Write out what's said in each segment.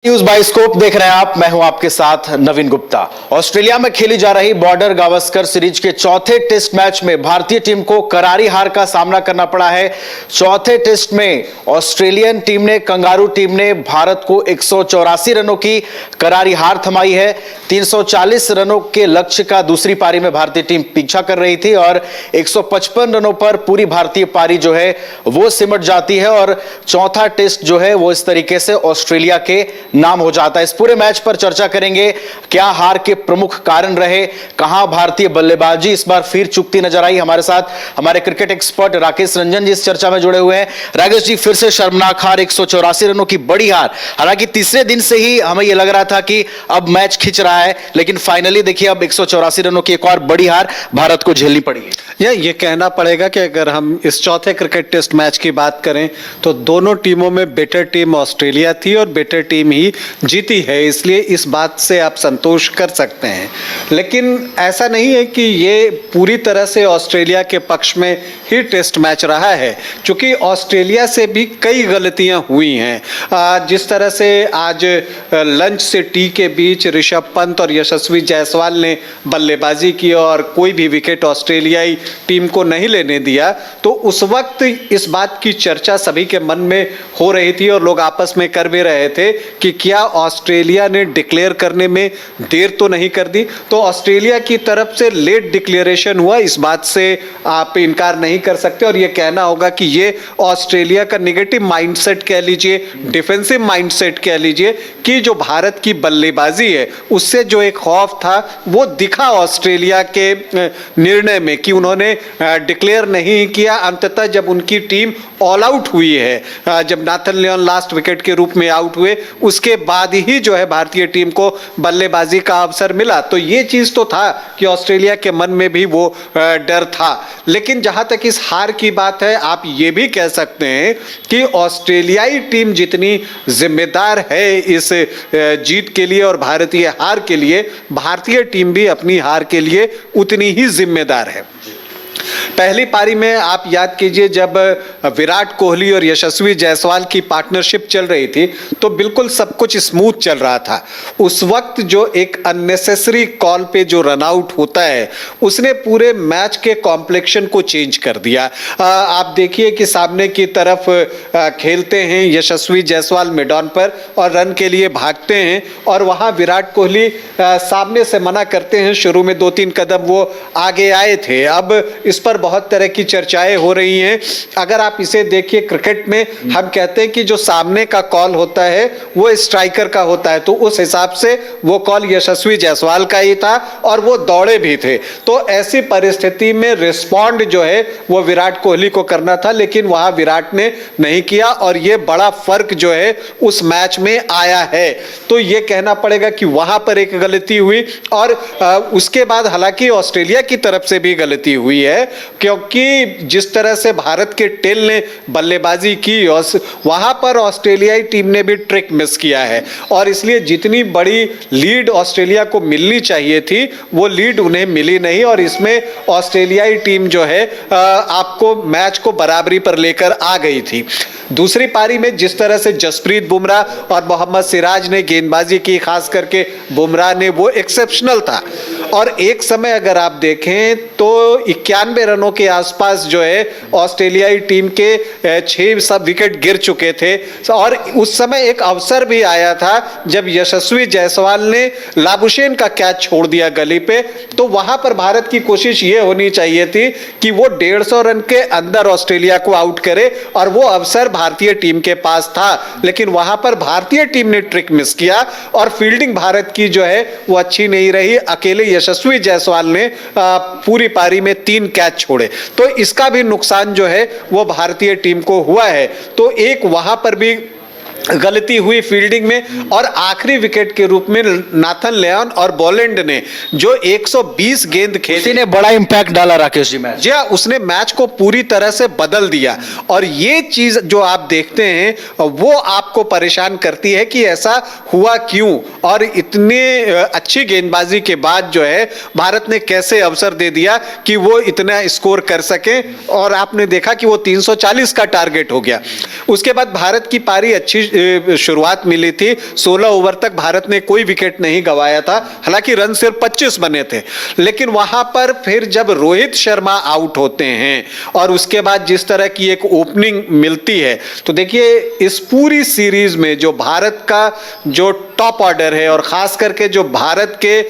News bioscope देख रहे हैं आप। मैं हूं आपके साथ नवीन गुप्ता। ऑस्ट्रेलिया में खेली जा रही बॉर्डर गावस्कर सीरीज के चौथे टेस्ट मैच में भारतीय टीम को करारी हार का सामना करना पड़ा है। चौथे टेस्ट में ऑस्ट्रेलियन टीम ने, कंगारू टीम ने भारत को 184 रनों की करारी हार थमाई है। 340 रनों के लक्ष्य का दूसरी पारी में भारतीय टीम पीछा कर रही थी और 155 रनों पर पूरी भारतीय पारी जो है वो सिमट जाती है और चौथा टेस्ट जो है वो इस तरीके से ऑस्ट्रेलिया के नाम हो जाता है। इस पूरे मैच पर चर्चा करेंगे, क्या हार के प्रमुख कारण रहे, कहां भारतीय बल्लेबाजी इस बार फिर चूकती नजर आई। हमारे साथ हमारे क्रिकेट एक्सपर्ट राकेश रंजन जी इस चर्चा में जुड़े हुए हैं। राकेश जी, फिर से शर्मनाक हार, 184 रनों की बड़ी हार। हालांकि तीसरे दिन से ही हमें यह लग रहा था कि अब मैच खिंच रहा है, लेकिन फाइनली देखिए अब 184 रनों की एक और बड़ी हार भारत को झेलनी पड़ी है। ये कहना पड़ेगा कि अगर हम इस चौथे क्रिकेट टेस्ट मैच की बात करें तो दोनों टीमों में बेटर टीम ऑस्ट्रेलिया थी और बेटर टीम ही जीती है, इसलिए इस बात से आप संतोष कर सकते हैं। लेकिन ऐसा नहीं है कि ये पूरी तरह से ऑस्ट्रेलिया के पक्ष में ही टेस्ट मैच रहा है, क्योंकि ऑस्ट्रेलिया से भी कई गलतियां हुई हैं। जिस तरह से आज लंच से टी के बीच ऋषभ पंत और यशस्वी जायसवाल ने बल्लेबाजी की और कोई भी विकेट ऑस्ट्रेलियाई टीम को नहीं लेने दिया, तो उस वक्त इस बात की चर्चा सभी के मन में हो रही थी और लोग आपस में कर भी रहे थे कि क्या ऑस्ट्रेलिया ने डिक्लेयर करने में देर तो नहीं कर दी। तो ऑस्ट्रेलिया की तरफ से लेट डिक्लेरेशन हुआ, इस बात से आप इनकार नहीं कर सकते और यह कहना होगा कि ये ऑस्ट्रेलिया का नेगेटिव माइंडसेट कह लीजिए, डिफेंसिव माइंडसेट कह लीजिए, कि जो भारत की बल्लेबाजी है उससे जो एक खौफ था वो दिखा ऑस्ट्रेलिया के निर्णय में कि उन्होंने डिक्लेयर नहीं किया। अंततः जब उनकी टीम ऑल आउट हुई है, जब नाथन लियोन लास्ट विकेट के रूप में आउट हुए, उसके बाद ही जो है भारतीय टीम को बल्लेबाजी का अवसर मिला। तो ये चीज तो था कि ऑस्ट्रेलिया के मन में भी वो डर था। लेकिन जहां तक इस हार की बात है, आप ये भी कह सकते हैं कि ऑस्ट्रेलियाई टीम जितनी जिम्मेदार है इस जीत के लिए और भारतीय हार के लिए, भारतीय टीम भी अपनी हार के लिए उतनी ही जिम्मेदार है। पहली पारी में आप याद कीजिए, जब विराट कोहली और यशस्वी जायसवाल की पार्टनरशिप चल रही थी तो बिल्कुल सब कुछ स्मूथ चल रहा था। उस वक्त जो एक अननेसेसरी कॉल पे जो रन आउट होता है उसने पूरे मैच के कॉम्प्लेक्शन को चेंज कर दिया। आप देखिए कि सामने की तरफ खेलते हैं यशस्वी जायसवाल मिड ऑन पर और रन के लिए भागते हैं और वहां विराट कोहली सामने से मना करते हैं। शुरू में 2-3 कदम वो आगे आए थे। अब इस पर बहुत तरह की चर्चाएं हो रही हैं। अगर आप इसे देखिए, क्रिकेट में हम कहते हैं कि जो सामने का कॉल होता है वो स्ट्राइकर का होता है, तो उस हिसाब से वो कॉल यशस्वी जायसवाल का ही था और वो दौड़े भी थे। तो ऐसी परिस्थिति में रिस्पॉन्ड जो है वो विराट कोहली को करना था, लेकिन वहां विराट ने नहीं किया और ये बड़ा फर्क जो है उस मैच में आया है। तो ये कहना पड़ेगा कि वहां पर एक गलती हुई और उसके बाद हालांकि ऑस्ट्रेलिया की तरफ से भी गलती हुई है, क्योंकि जिस तरह से भारत के टेल ने बल्लेबाजी की और वहां पर ऑस्ट्रेलियाई टीम ने भी ट्रिक मिस किया है और इसलिए जितनी बड़ी लीड ऑस्ट्रेलिया को मिलनी चाहिए थी वो लीड उन्हें मिली नहीं और इसमें ऑस्ट्रेलियाई टीम जो है आपको मैच को बराबरी पर लेकर आ गई थी। दूसरी पारी में जिस तरह से जसप्रीत बुमराह और मोहम्मद सिराज ने गेंदबाजी की, खास करके बुमराह ने, वो एक्सेप्शनल था और एक समय अगर आप देखें तो 91 रनों के आसपास जो है ऑस्ट्रेलियाई टीम के 6 सब विकेट गिर चुके थे और उस समय एक अवसर भी आया था जब यशस्वी जायसवाल ने लाबुशेन का कैच छोड़ दिया गली पे। तो वहां पर भारत की कोशिश ये होनी चाहिए थी कि वो 150 रन के अंदर ऑस्ट्रेलिया को आउट करे और वो अवसर भारतीय टीम के पास था, लेकिन वहां पर भारतीय टीम ने ट्रिक मिस किया और फील्डिंग भारत की जो है वो अच्छी नहीं रही। अकेले यशस्वी जायसवाल ने पूरी पारी में 3 कैच छोड़े, तो इसका भी नुकसान जो है वो भारतीय टीम को हुआ है। तो एक वहां पर भी गलती हुई फील्डिंग में और आखिरी विकेट के रूप में नाथन लियोन और बॉलैंड ने जो 120 गेंद खेली ने बड़ा इंपैक्ट डाला राकेश जी मैच। जी हाँ, उसने मैच को पूरी तरह से बदल दिया और ये चीज जो आप देखते हैं वो आपको परेशान करती है कि ऐसा हुआ क्यों और इतने अच्छी गेंदबाजी के बाद जो है भारत ने कैसे अवसर दे दिया कि वो इतना स्कोर कर सके और आपने देखा कि वो 340 का टारगेट हो गया। उसके बाद भारत की पारी अच्छी शुरुआत मिली थी, 16 ओवर तक भारत ने कोई विकेट नहीं गंवाया था, हालांकि रन सिर्फ 25 बने थे। लेकिन वहां पर फिर जब रोहित शर्मा आउट होते हैं और उसके बाद जिस तरह की एक ओपनिंग मिलती है, तो देखिए इस पूरी सीरीज में जो भारत का जो टॉप ऑर्डर है और खास करके जो भारत के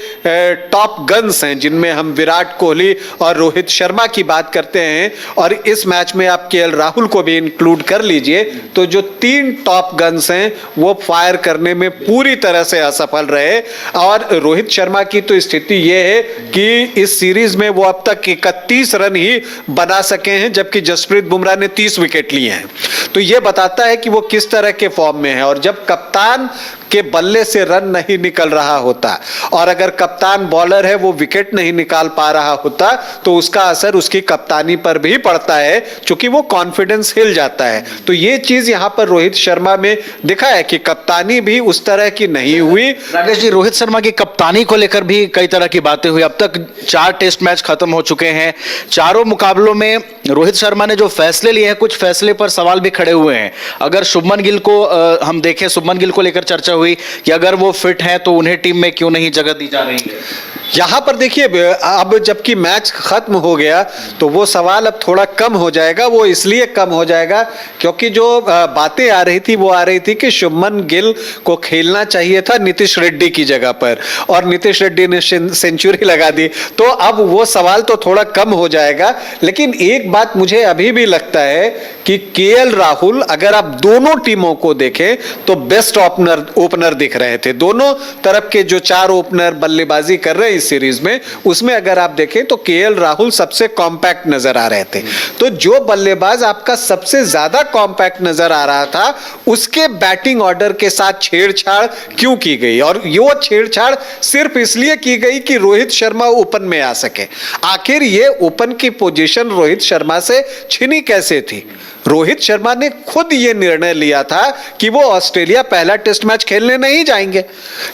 टॉप गन्स हैं, जिनमें हम विराट कोहली और रोहित शर्मा की बात करते हैं, और इस मैच में आप केएल राहुल को भी इंक्लूड कर लीजिए, तो जो 3 टॉप गन्स हैं वो फायर करने में पूरी तरह से असफल रहे। और रोहित शर्मा की तो स्थिति ये है कि इस सीरीज में वो अब तक 31 रन ही बना सके हैं, जबकि जसप्रीत बुमराह ने 30 विकेट लिए हैं। तो ये बताता है कि वो किस तरह के फॉर्म में है। और जब कप्तान के बल्ले से रन नहीं निकल रहा होता और अगर कप्तान बॉलर है वो विकेट नहीं निकाल पा रहा होता, तो उसका असर उसकी कप्तानी पर भी पड़ता है, क्योंकि वो कॉन्फिडेंस हिल जाता है। तो ये चीज यहां पर रोहित शर्मा में दिखा है कि कप्तानी भी उस तरह की नहीं हुई। राकेश जी, रोहित शर्मा की कप्तानी को लेकर भी कई तरह की बातें हुई। अब तक 4 टेस्ट मैच खत्म हो चुके हैं। चारों मुकाबलों में रोहित शर्मा ने जो फैसले लिए हैं, कुछ फैसले पर सवाल भी खड़े हुए हैं। अगर शुभमन गिल को हम देखें, शुभमन गिल को लेकर चर्चा हुई कि अगर वो फिट हैं तो उन्हें टीम में क्यों नहीं जगह दी जा रही है। यहां पर देखिए, अब जबकि मैच खत्म हो गया तो वो सवाल अब थोड़ा कम हो जाएगा। वो इसलिए कम हो जाएगा क्योंकि जो बातें आ रही थी वो आ रही थी कि शुभमन गिल को खेलना चाहिए था नीतीश रेड्डी की जगह पर, और नीतीश रेड्डी ने सेंचुरी लगा दी, तो अब वो सवाल तो थोड़ा कम हो जाएगा। लेकिन एक बात मुझे अभी भी लगता है कि केएल राहुल, अगर आप दोनों टीमों को देखें तो बेस्ट ओपनर दिख रहे थे। दोनों तरफ के जो 4 ओपनर बल्लेबाजी कर रहे हैं इस सीरीज में, उसमें अगर आप देखें तो केएल राहुल सबसे कॉम्पैक्ट नजर आ रहे थे। तो जो बल्लेबाज आपका सबसे ज्यादा कॉम्पैक्ट नजर आ रहा था, उसके बैटिंग ऑर्डर के साथ छेड़छाड़ क्यों की गई? और ये छेड़छाड़ सिर्फ इसलिए की गई कि रोहित शर्मा ओपन में आ सके। आखिर ये ओपन की पोजीशन रोहित शर्मा से छिनी कैसे थी? रोहित शर्मा ने खुद यह निर्णय लिया था कि वो ऑस्ट्रेलिया पहला टेस्ट मैच खेलने नहीं जाएंगे।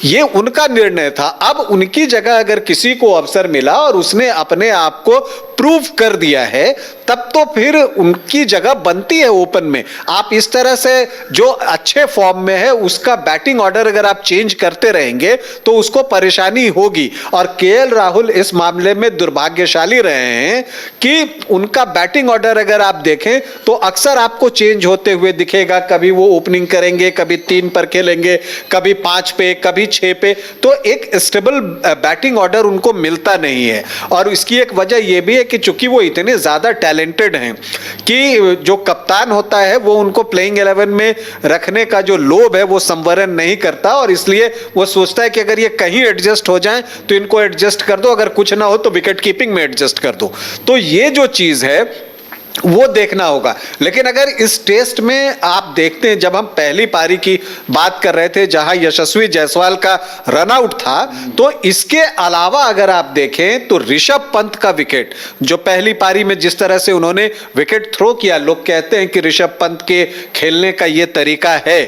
ये उनका निर्णय था। अब उनकी जगह अगर किसी को अवसर मिला और उसने अपने आप को प्रूव कर दिया है, तब तो फिर उनकी जगह बनती है ओपन में। आप इस तरह से जो अच्छे फॉर्म में है उसका बैटिंग ऑर्डर अगर आप चेंज करते रहेंगे तो उसको परेशानी होगी। और केएल राहुल इस मामले में दुर्भाग्यशाली रहे हैं कि उनका बैटिंग ऑर्डर अगर आप देखें तो अक्सर आपको चेंज होते हुए दिखेगा। कभी वो ओपनिंग करेंगे, कभी 3 पर खेलेंगे, कभी 5 पे, कभी 6 पे। तो एक स्टेबल बैटिंग ऑर्डर उनको मिलता नहीं है। और इसकी एक वजह यह भी है कि चूंकि वो इतने ज्यादा टैलेंटेड हैं कि जो कप्तान होता है वो उनको प्लेइंग 11 में रखने का जो लोभ है वो संवरण नहीं करता, और इसलिए वो सोचता है कि अगर ये कहीं एडजस्ट हो जाए तो इनको एडजस्ट कर दो, अगर कुछ ना हो तो विकेट कीपिंग में एडजस्ट कर दो। तो ये जो चीज है वो देखना होगा। लेकिन अगर इस टेस्ट में आप देखते हैं, जब हम पहली पारी की बात कर रहे थे जहां यशस्वी जायसवाल का रनआउट था, तो इसके अलावा अगर आप देखें तो ऋषभ पंत का विकेट, जो पहली पारी में जिस तरह से उन्होंने विकेट थ्रो किया, लोग कहते हैं कि ऋषभ पंत के खेलने का ये तरीका है।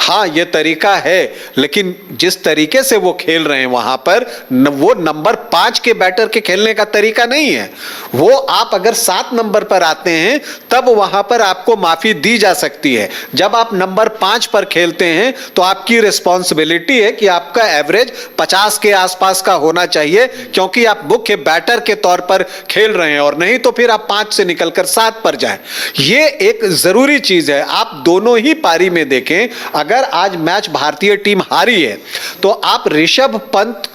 हाँ, ये तरीका है, लेकिन जिस तरीके से वो खेल रहे हैं वहां पर वो नंबर 5 के बैटर के खेलने का तरीका नहीं है। वो आप अगर 7 नंबर पर आते हैं तब वहां पर आपको माफी दी जा सकती है। जब आप नंबर 5 पर खेलते हैं तो आपकी रिस्पॉन्सिबिलिटी है कि आपका एवरेज 50 के आसपास का होना चाहिए, क्योंकि आप मुख्य बैटर के तौर पर खेल रहे हैं, और नहीं तो फिर आप 5 से निकलकर 7 पर जाएं। ये एक जरूरी चीज है। आप दोनों ही पारी में देखें, अगर आज मैच भारतीय टीम हारी है तो आप ऋषभ पंत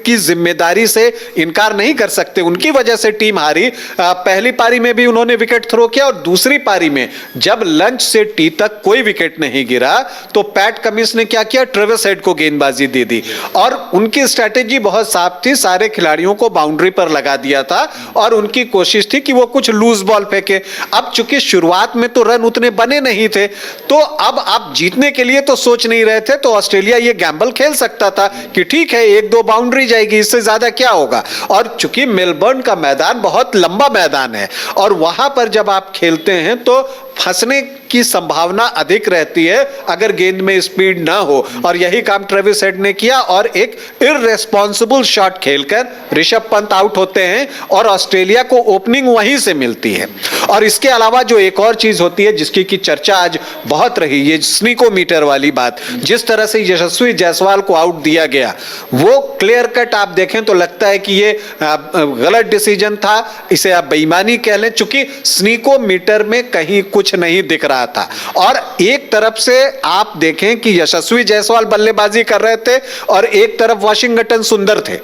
की जिम्मेदारी से इनकार नहीं कर सकते। उनकी वजह से टीम हारी। पहली पारी में भी उन्होंने विकेट थ्रो किया, और दूसरी पारी में जब लंच से टी तक कोई विकेट नहीं गिरा तो पैट कमिंस ने क्या किया, ट्रेविस हेड को गेंदबाजी दे दी, और उनकी स्ट्रैटेजी बहुत साफ थी। सारे खिलाड़ियों को बाउंड्री पर लगा दिया था और उनकी कोशिश थी कि वो कुछ लूज बॉल फेंके। अब चूंकि शुरुआत में तो रन उतने बने नहीं थे, तो अब आप जीतने के लिए तो सोच नहीं रहे थे, तो ऑस्ट्रेलिया ये गैम्बल खेल सकता था कि ठीक है 1-2 बाउंड्री जाएगी, इससे ज्यादा क्या होगा। और चूंकि मेलबर्न का मैदान बहुत लंबा मैदान है, और वहां पर जब आप खेलते हैं तो फंसने की संभावना अधिक रहती है अगर गेंद में स्पीड ना हो, और यही काम ट्रेविस हेड ने किया और एक इररेस्पॉन्सिबल शॉट खेलकर ऋषभ पंत आउट होते हैं और ऑस्ट्रेलिया को ओपनिंग वहीं से मिलती है। और इसके अलावा जो एक और चीज होती है जिसकी की चर्चा आज बहुत रही, ये स्नीकोमीटर वाली बात, जिस तरह से यशस्वी जायसवाल को आउट दिया गया वो क्लियर कट आप देखें तो लगता है कि ये गलत डिसीजन था, इसे आप बेईमानी कह लें, चूंकि स्नीकोमीटर में कहीं कुछ नहीं दिख रहा था। और एक तरफ से आप देखें कि यशस्वी जायसवाल बल्लेबाजी कर रहे थे और एक तरफ वाशिंगटन सुंदर थे।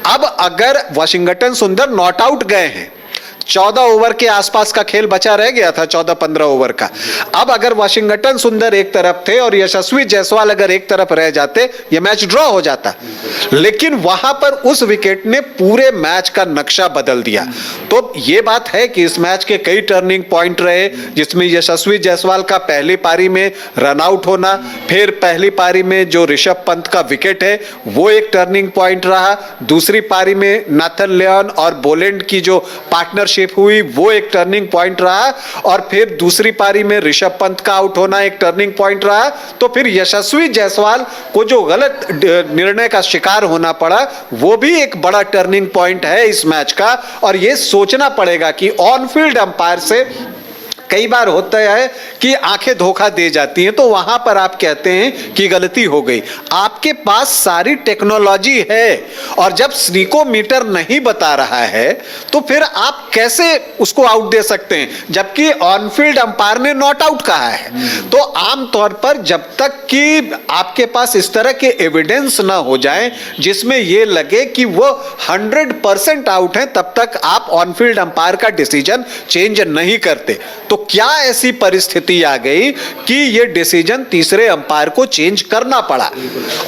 अब अगर वाशिंगटन सुंदर नॉट आउट गए हैं, 14 ओवर के आसपास का खेल बचा रह गया था, 14-15 ओवर का। अब अगर वाशिंगटन सुंदर एक तरफ थे और यशस्वी जायसवाल अगर एक तरफ रह जाते, यह मैच ड्रॉ हो जाता। लेकिन वहां पर उस विकेट ने पूरे मैच का नक्शा बदल दिया। तो यह बात है कि इस मैच के कई टर्निंग पॉइंट रहे, जिसमें यशस्वी जायसवाल का पहली पारी में रन आउट होना, फिर पहली पारी में जो ऋषभ पंत का विकेट है वो एक टर्निंग पॉइंट रहा, दूसरी पारी में नाथन लियोन और बोलेंड की जो पार्टनरशिप हुई वो एक टर्निंग पॉइंट रहा, और फिर दूसरी पारी में ऋषभ पंत का आउट होना एक टर्निंग पॉइंट रहा। तो फिर यशस्वी जायसवाल को जो गलत निर्णय का शिकार होना पड़ा वो भी एक बड़ा टर्निंग पॉइंट है इस मैच का। और यह सोचना पड़ेगा कि ऑन फील्ड अंपायर से कई बार होता है कि आंखें धोखा दे जाती हैं, तो वहां पर आप कहते हैं कि गलती हो गई। आपके पास सारी टेक्नोलॉजी है और जब स्नीकोमीटर नहीं बता रहा है तो फिर आप कैसे उसको आउट दे सकते हैं, जबकि ऑन फील्ड अंपायर ने नॉट आउट कहा है। तो आमतौर पर जब तक कि आपके पास इस तरह के एविडेंस ना हो जाए जिसमें यह लगे कि वो 100% आउट है, तब तक आप ऑन फील्ड अंपायर का डिसीजन चेंज नहीं करते। तो क्या ऐसी परिस्थिति आ गई कि यह डिसीजन तीसरे अंपायर को चेंज करना पड़ा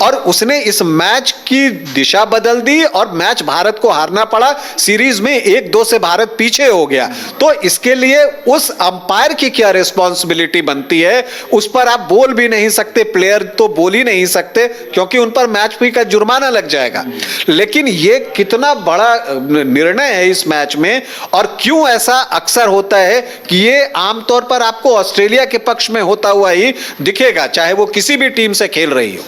और उसने इस मैच की दिशा बदल दी और मैच भारत को हारना पड़ा। सीरीज में 1-2 से भारत पीछे हो गया। तो इसके लिए उस अंपायर की क्या रिस्पॉन्सिबिलिटी बनती है, उस पर आप बोल भी नहीं सकते, प्लेयर तो बोल ही नहीं सकते क्योंकि उन पर मैच फी का जुर्माना लग जाएगा। लेकिन यह कितना बड़ा निर्णय है इस मैच में, और क्यों ऐसा अक्सर होता है कि यह आमतौर पर आपको ऑस्ट्रेलिया के पक्ष में होता हुआ ही दिखेगा, चाहे वो किसी भी टीम से खेल रही हो।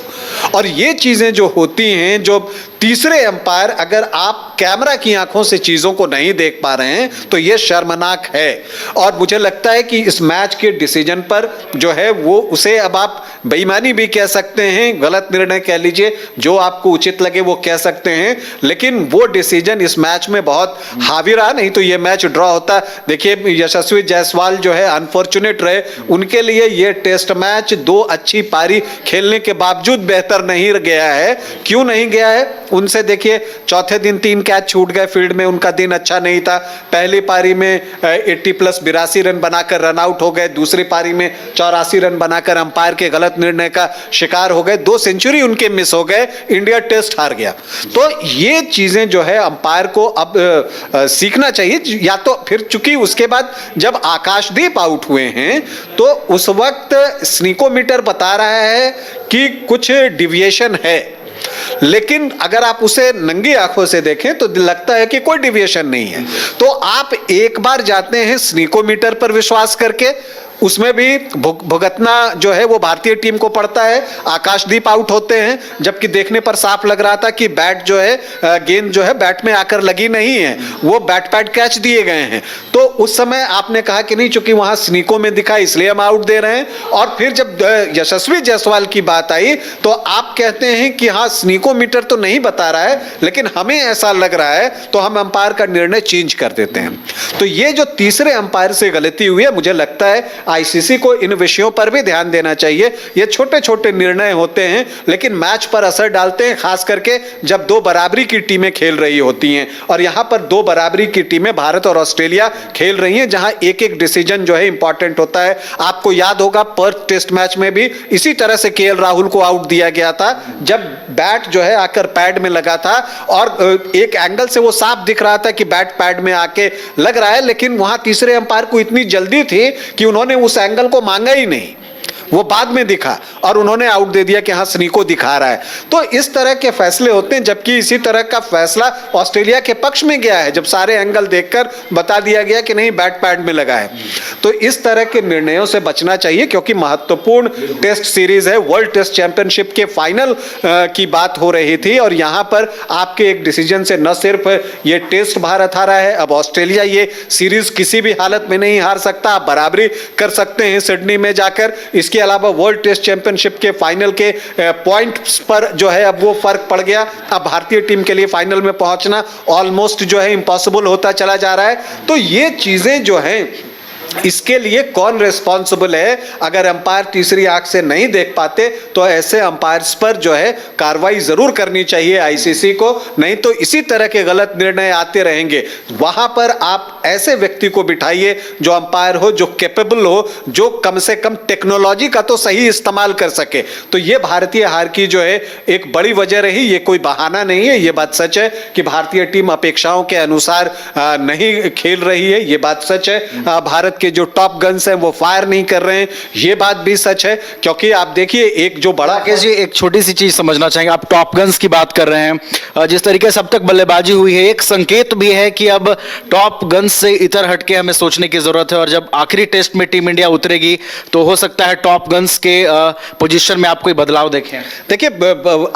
और ये चीजें जो होती हैं, जो तीसरे अंपायर, अगर आप कैमरा की आंखों से चीजों को नहीं देख पा रहे हैं तो यह शर्मनाक है। और मुझे लगता है कि इस मैच के डिसीजन पर जो है वो उसे अब आप बेईमानी भी कह सकते हैं, गलत निर्णय कह लीजिए, जो आपको उचित लगे वो कह सकते हैं, लेकिन वो डिसीजन इस मैच में बहुत हावी रहा, नहीं तो यह मैच ड्रॉ होता। देखिए यशस्वी जायसवाल जो है अनफॉर्चुनेट रहे, उनके लिए यह टेस्ट मैच 2 अच्छी पारी खेलने के बावजूद बेहतर नहीं गया है। क्यों नहीं गया है? उनसे देखिए चौथे दिन 3 कैच छूट गए, फील्ड में उनका दिन अच्छा नहीं था। पहली पारी में 80+82 रन बनाकर रन आउट हो गए, दूसरी पारी में 84 रन बनाकर अंपायर के गलत निर्णय का शिकार हो गए, 2 सेंचुरी उनके मिस हो गए, इंडिया टेस्ट हार गया। तो ये चीजें जो है अंपायर को अब सीखना चाहिए, या तो फिर चूंकि उसके बाद जब आकाशदीप आउट हुए हैं तो उस वक्त स्नीकोमीटर बता रहा है कि कुछ डिविएशन है, लेकिन अगर आप उसे नंगी आंखों से देखें तो लगता है कि कोई डिविएशन नहीं है। तो आप एक बार जाते हैं स्नीकोमीटर पर विश्वास करके, उसमें भी भुगतना जो है वो भारतीय टीम को पड़ता है। आकाशदीप आउट होते हैं, जबकि देखने पर साफ लग रहा था कि बैट जो है, गेंद जो है बैट में आकर लगी नहीं है, वो बैट पैड कैच दिए गए हैं। तो उस समय आपने कहा कि नहीं, चूंकि वहां स्नीको में दिखा इसलिए हम आउट दे रहे हैं। और फिर जब यशस्वी जायसवाल की बात आई तो आप कहते हैं कि हाँ स्नीकोमीटर तो नहीं बता रहा है, लेकिन हमें ऐसा लग रहा है तो हम अंपायर का निर्णय चेंज कर देते हैं। तो ये जो तीसरे अंपायर से गलती हुई है, मुझे लगता है आईसीसी को इन विषयों पर भी ध्यान देना चाहिए। ये छोटे छोटे निर्णय होते हैं लेकिन मैच पर असर डालते हैं, खास करके जब 2 बराबरी की टीमें खेल रही होती हैं। और यहां पर 2 बराबरी की टीमें भारत और ऑस्ट्रेलिया खेल रही हैं, जहां एक एक डिसीजन जो है इंपॉर्टेंट होता है। आपको याद होगा पर्थ टेस्ट मैच में भी इसी तरह से केएल राहुल को आउट दिया गया था, जब बैट जो है आकर पैड में लगा था और एक एंगल से वो साफ दिख रहा था कि बैट पैड में आके लग रहा है, लेकिन वहां तीसरे अंपायर को इतनी जल्दी थी कि उन्होंने उस एंगल को मांगा ही नहीं। वो बाद में दिखा और उन्होंने आउट दे दिया कि हाँ स्नीको दिखा रहा है। तो इस तरह के फैसले होते हैं, जबकि इसी तरह का फैसला ऑस्ट्रेलिया के पक्ष में गया है, जब सारे एंगल देखकर बता दिया गया कि नहीं बैट पैड में लगा है। तो इस तरह के निर्णयों से बचना चाहिए, क्योंकि महत्वपूर्ण टेस्ट सीरीज है, वर्ल्ड टेस्ट चैंपियनशिप के फाइनल की बात हो रही थी और यहां पर आपके एक डिसीजन से न सिर्फ ये टेस्ट भारत हारा है, अब ऑस्ट्रेलिया ये सीरीज किसी भी हालत में नहीं हार सकता, आप बराबरी कर सकते हैं सिडनी में जाकर। इसके अलावा वर्ल्ड टेस्ट चैंपियनशिप के फाइनल के पॉइंट्स पर जो है अब वो फर्क पड़ गया। अब भारतीय टीम के लिए फाइनल में पहुंचना ऑलमोस्ट जो है इम्पॉसिबल होता चला जा रहा है। तो ये चीजें जो हैं, इसके लिए कौन रिस्पॉन्सिबल है? अगर अंपायर तीसरी आंख से नहीं देख पाते तो ऐसे अंपायर्स पर जो है कार्रवाई जरूर करनी चाहिए आईसीसी को, नहीं तो इसी तरह के गलत निर्णय आते रहेंगे। वहां पर आप ऐसे व्यक्ति को बिठाइए जो अंपायर हो, जो कैपेबल हो, जो कम से कम टेक्नोलॉजी का तो सही इस्तेमाल कर सके। तो ये भारतीय हार की जो है एक बड़ी वजह रही, ये कोई बहाना नहीं है। ये बात सच है कि भारतीय टीम अपेक्षाओं के अनुसार नहीं खेल रही है, ये बात सच है। भारत के जो टॉप गन्स हैं वो फायर नहीं कर रहे हैं, ये बात भी सच है। क्योंकि आप देखिए एक जो बड़ा राकेश जी, एक छोटी सी चीज समझना चाहेंगे, आप टॉप गन्स की बात कर रहे हैं, जिस तरीके से अब तक बल्लेबाजी हुई है, एक संकेत भी है कि अब टॉप गन्स से इतर हटके हमें सोचने की जरूरत है और जब आखिरी टेस्ट में टीम इंडिया उतरेगी तो हो सकता है टॉप गन्स के पोजीशन में आप कोई बदलाव देखें। देखिए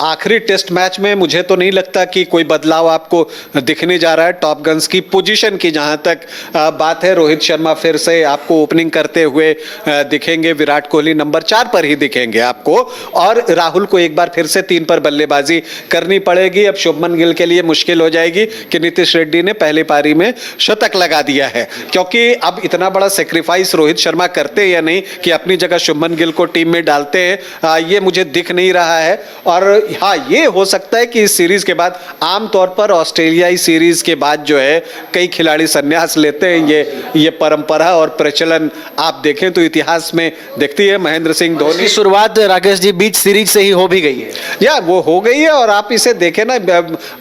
आखिरी टेस्ट मैच में मुझे तो नहीं लगता कि कोई बदलाव आपको दिखने जा रहा है टॉप गन्स की पोजीशन की। जहां तक बात है, रोहित शर्मा फिर से आपको ओपनिंग करते हुए दिखेंगे, विराट कोहली नंबर 4 पर ही दिखेंगे आपको, और राहुल को एक बार फिर से 3 पर बल्लेबाजी करनी पड़ेगी। अब शुभमन गिल के लिए मुश्किल हो जाएगी कि नीतीश रेड्डी ने पहली पारी में शतक लगा दिया है, क्योंकि अब इतना बड़ा सेक्रीफाइस रोहित शर्मा करते या नहीं कि अपनी जगह शुभमन गिल को टीम में डालते हैं, ये मुझे दिख नहीं रहा है। और हाँ, ये हो सकता है कि इस सीरीज के बाद, आमतौर पर ऑस्ट्रेलियाई सीरीज के बाद जो है कई खिलाड़ी संन्यास लेते हैं, ये परंपरा और प्रचलन आप देखें तो इतिहास में देखती है। महेंद्र सिंह धोनी की शुरुआत राकेश जी बीच सीरीज से ही हो भी गई है, या वो हो गई है। और आप इसे देखें ना,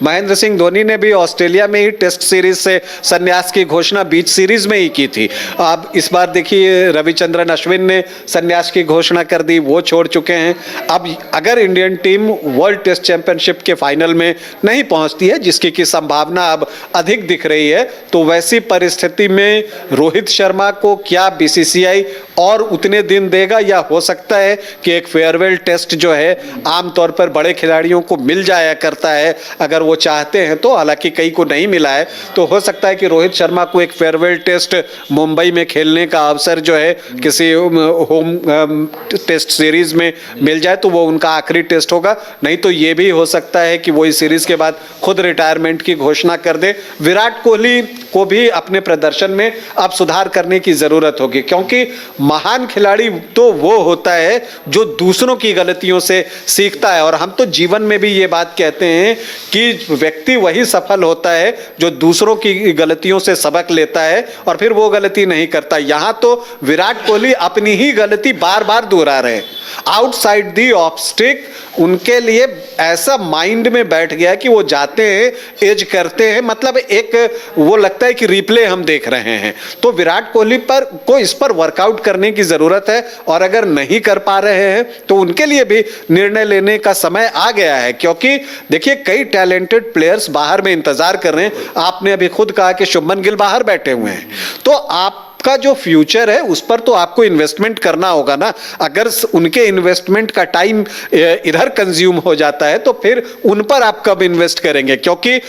महेंद्र सिंह धोनी ने भी ऑस्ट्रेलिया में ही टेस्ट सीरीज से संन्यास की घोषणा बीच सीरीज में ही की थी। अब इस बार देखिए रविचंद्रन अश्विन ने संन्यास की घोषणा कर दी, वो छोड़ चुके हैं। अब अगर Indian team World Test Championship के फाइनल में नहीं पहुंचती है, जिसकी की संभावना अब अधिक दिख रही है, तो वैसी परिस्थिति में रोहित शर्मा को क्या बीसीसीआई और उतने दिन देगा, या हो सकता है कि एक फेयरवेल टेस्ट जो है आमतौर पर बड़े खिलाड़ियों को मिल जाया करता है अगर वो चाहते हैं तो, हालांकि कई को नहीं मिला है, तो हो सकता है कि रोहित शर्मा को एक फेयरवेल टेस्ट मुंबई में खेलने का अवसर जो है किसी होम टेस्ट सीरीज में मिल जाए, तो वो उनका आखिरी टेस्ट होगा। नहीं तो ये भी हो सकता है कि वो इस सीरीज के बाद खुद रिटायरमेंट की घोषणा कर दे। विराट कोहली को भी अपने प्रदर्शन में अब सुधार करने की जरूरत होगी, क्योंकि महान खिलाड़ी तो वो होता है जो दूसरों की गलतियों से सीखता है। और हम तो जीवन में भी ये बात कहते हैं कि व्यक्ति वही सफल होता है जो दूसरों की गलतियों से सबक लेता है और फिर वो गलती नहीं करता। यहां तो विराट कोहली अपनी ही गलती बार बार दोहरा रहे हैं। आउटसाइड दी ऑफ स्टिक उनके लिए ऐसा माइंड में बैठ गया कि वो जाते हैं, एज करते हैं, मतलब एक वो लगता है कि रिप्ले हम देख रहे हैं। तो विराट कोहली पर को इस पर वर्कआउट करने की जरूरत है, और अगर नहीं कर पा रहे हैं तो उनके लिए भी निर्णय लेने का समय आ गया है। क्योंकि देखिए कई टैलेंटेड प्लेयर्स बाहर में इंतजार कर रहे हैं। आपने अभी खुद कहा कि शुभमन गिल बाहर बैठे हुए हैं, तो आप का जो फ्यूचर है उस पर तो आपको इन्वेस्टमेंट करना होगा ना। अगर उनके इन्वेस्टमेंट का टाइम इधर कंज्यूम हो जाता है तो फिर उन पर आप कब इन्वेस्ट करेंगे? क्योंकि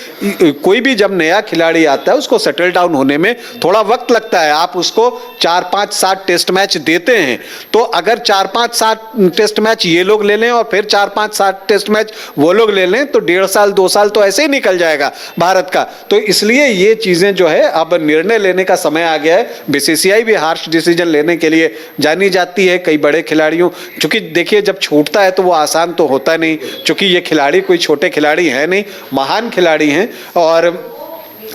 कोई भी जब नया खिलाड़ी आता है उसको सेटल डाउन होने में थोड़ा वक्त लगता है। आप उसको 4, 5, 7 टेस्ट मैच देते हैं, तो अगर 4, 5, 7 टेस्ट मैच ये लोग ले लें और फिर 4, 5, 7 टेस्ट मैच वो लोग ले लें, तो 1.5 साल 2 साल तो ऐसे ही निकल जाएगा भारत का। तो इसलिए ये चीजें जो है अब निर्णय लेने का समय आ गया है। बीसीसीआई भी हार्श डिसीजन लेने के लिए जानी जाती है कई बड़े खिलाड़ियों, क्योंकि देखिए जब छूटता है तो वो आसान तो होता नहीं, क्योंकि ये खिलाड़ी कोई छोटे खिलाड़ी हैं नहीं, महान खिलाड़ी हैं। और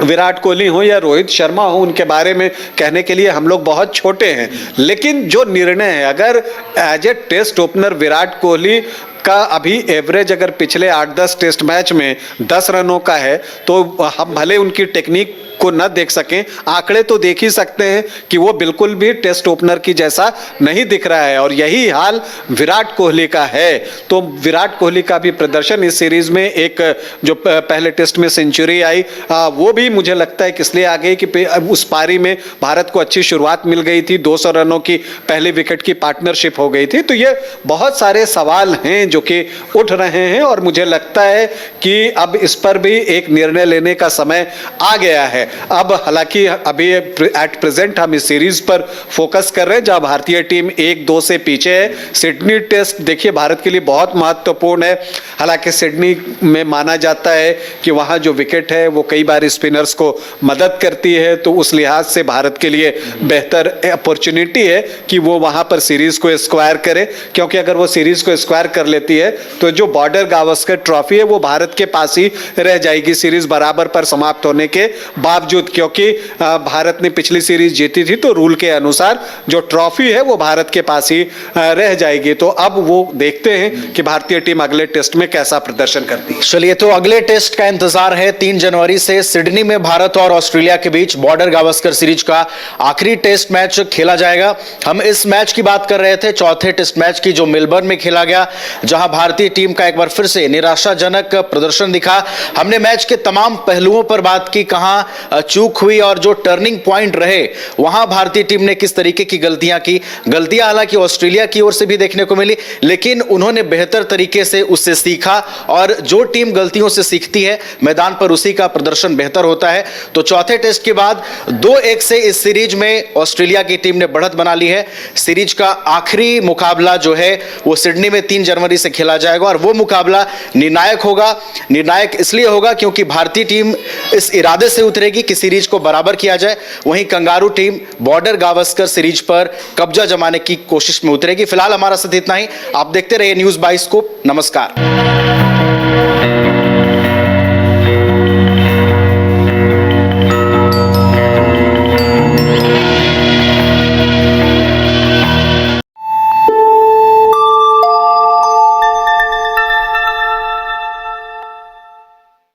विराट कोहली हो या रोहित शर्मा हो, उनके बारे में कहने के लिए हम लोग बहुत छोटे हैं। लेकिन जो निर्णय है, अगर as a test opener Virat Kohli का अभी एवरेज अगर पिछले 8-10 टेस्ट मैच में 10 रनों का है, तो हम भले उनकी टेक्निक को न देख सकें, आंकड़े तो देख ही सकते हैं कि वो बिल्कुल भी टेस्ट ओपनर की जैसा नहीं दिख रहा है और यही हाल विराट कोहली का है। तो विराट कोहली का भी प्रदर्शन इस सीरीज में एक जो पहले टेस्ट में सेंचुरी आई वो भी मुझे लगता है कि इसलिए आ गई कि उस पारी में भारत को अच्छी शुरुआत मिल गई थी, 200 रनों की पहली विकेट की पार्टनरशिप हो गई थी। तो ये बहुत सारे सवाल हैं जो कि उठ रहे हैं और मुझे लगता है कि अब इस पर भी एक निर्णय लेने का समय आ गया है। अब हालांकि अभी एट प्रेजेंट हम इस सीरीज पर फोकस कर रहे हैं जहां भारतीय टीम 1-2 से पीछे है। सिडनी टेस्ट देखिए भारत के लिए बहुत महत्वपूर्ण है। हालांकि सिडनी में माना जाता है कि वहां जो विकेट है वो कई बार स्पिनर्स को मदद करती है, तो उस लिहाज से भारत के लिए बेहतर अपॉर्चुनिटी है कि वो वहां पर सीरीज को स्क्वायर करे, क्योंकि अगर वो सीरीज को स्क्वायर कर लेती है तो जो बॉर्डर गावस्कर ट्रॉफी है वो भारत के पास ही रह जाएगी सीरीज बराबर पर समाप्त होने के बावजूद, क्योंकि भारत ने पिछली सीरीज जीती थी तो रूल के अनुसार जो ट्रॉफी है वो भारत के पास ही रह जाएगी। तो अब वो देखते हैं कि भारतीय टीम अगले टेस्ट में कैसा प्रदर्शन करती है। चलिए, तो अगले टेस्ट का इंतजार है। 3 जनवरी से सिडनी में भारत और ऑस्ट्रेलिया के बीच बॉर्डर गावस्कर सीरीज का आखिरी टेस्ट मैच खेला जाएगा। हम इस मैच की बात कर रहे थे, चौथे टेस्ट मैच की, जो मेलबर्न में खेला गया, जहां भारतीय टीम का एक बार फिर से निराशाजनक प्रदर्शन दिखा। हमने मैच के तमाम पहलुओं पर बात की, कहां चूक हुई और जो टर्निंग पॉइंट रहे वहां भारतीय टीम ने किस तरीके की गलतियां की। गलतियां हालांकि ऑस्ट्रेलिया की ओर से भी देखने को मिली, लेकिन उन्होंने बेहतर तरीके से उससे सीखा और जो टीम गलतियों से सीखती है मैदान पर उसी का प्रदर्शन बेहतर होता है। तो चौथे टेस्ट के बाद 2-1 से इस सीरीज में ऑस्ट्रेलिया की टीम ने बढ़त बना ली है। सीरीज का आखिरी मुकाबला जो है वो सिडनी में 3 जनवरी से खेला जाएगा और वो मुकाबला निर्णायक होगा। निर्णायक इसलिए होगा क्योंकि भारतीय टीम इस इरादे से उतरेगी कि सीरीज को बराबर किया जाए, वहीं kangaroo team border Gavaskar series पर कब्जा जमाने की कोशिश में उतरेगी। फिलहाल हमारा साथ इतना ही। आप देखते रहिए न्यूज़ 22 को। नमस्कार।